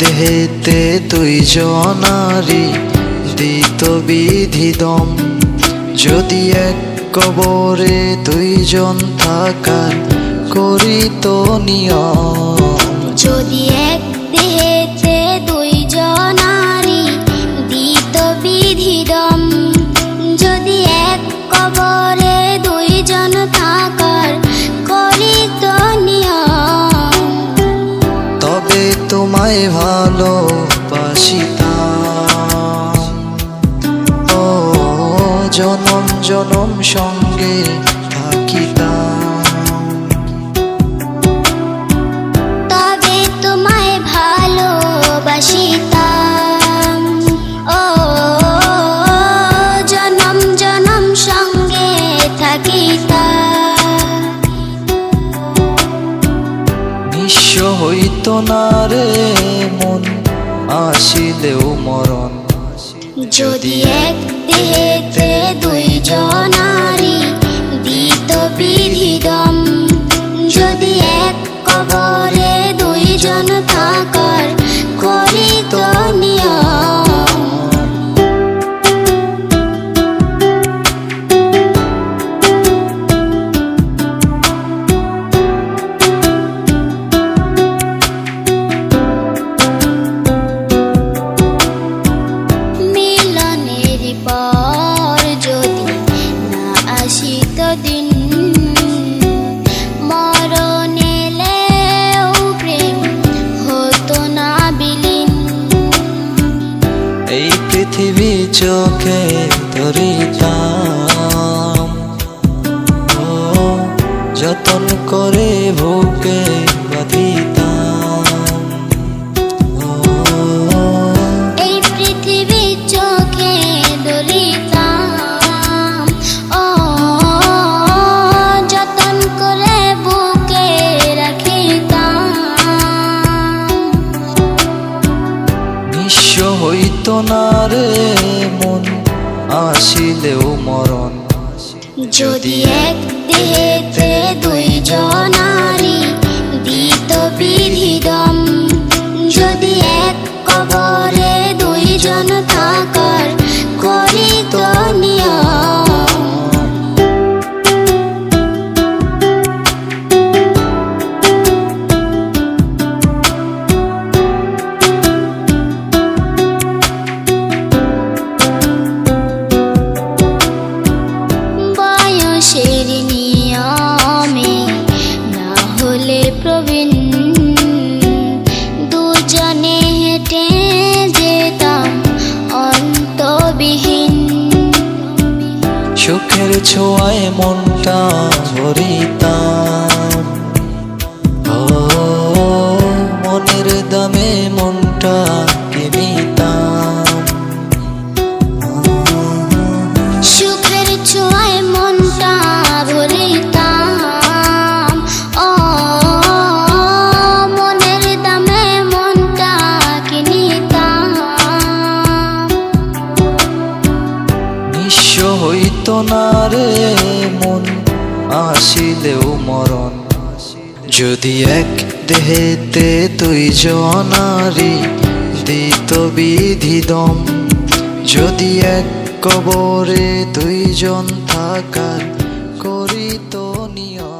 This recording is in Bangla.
দেহেতে দুইজনারি দিত বিধিদম, যদি এক কবরে দুইজন থাকার করিত নিয়ম। যদি এক দেহেতে দুইজনারি দিত বিধিদম, যদি এক কবরে দুইজন থাকার করিত নিয়ম, তবে তোমায় ভালোবাসিতাম, ও জনম জনম সঙ্গে থাকিতাম। তবে তোমায় ভালোবাসিতাম, ও জনম জনম সঙ্গে থাকিতাম। নিঃস্ব হইত না রে মন, আসিলেও মরণ, যদি এক দেহেতে দুইজনারি দিত বিধিদম, যদি এক কবরে দুইজন থাকার করিত নিয়ম। মিলনের পর যদি না আসিত দিন, মরণ এলেও প্রেম হতো না বিলীন। এই পৃথিবী চোখে ধরিতাম, ও যতন করে বুকে বাঁধিতাম। এই পৃথিবী চোখে ধরিতাম, ও যতন করে বুকে রাখিতাম। নিঃস্ব হইত না রে মন, আসিলেও মরণ, যদি এক দেহেতে দুইজনারি দিত বিধিদম, যদি এক কবরে দুইজন থাকার করিত নিয়ম। বয়সের নিয়মে না হলে প্রবীণ, দুজনে হেঁটে যেতাম অন্তবিহীন। সুখের ছোঁয়ায় মনটা ভরিতাম, ও মনের দামে মনটা কিনিতাম। সুখের ছোঁয়ায় মনটা ভরিতাম, ও মনের দামে মনটা কিনিতাম। নিঃস্ব হইত না রে মন, আসিলেও মরণ, যদি এক দেহেতে দুইজনারি দিত বিধিদম, যদি এক কবরে দুইজন থাকার করিত নিয়ম।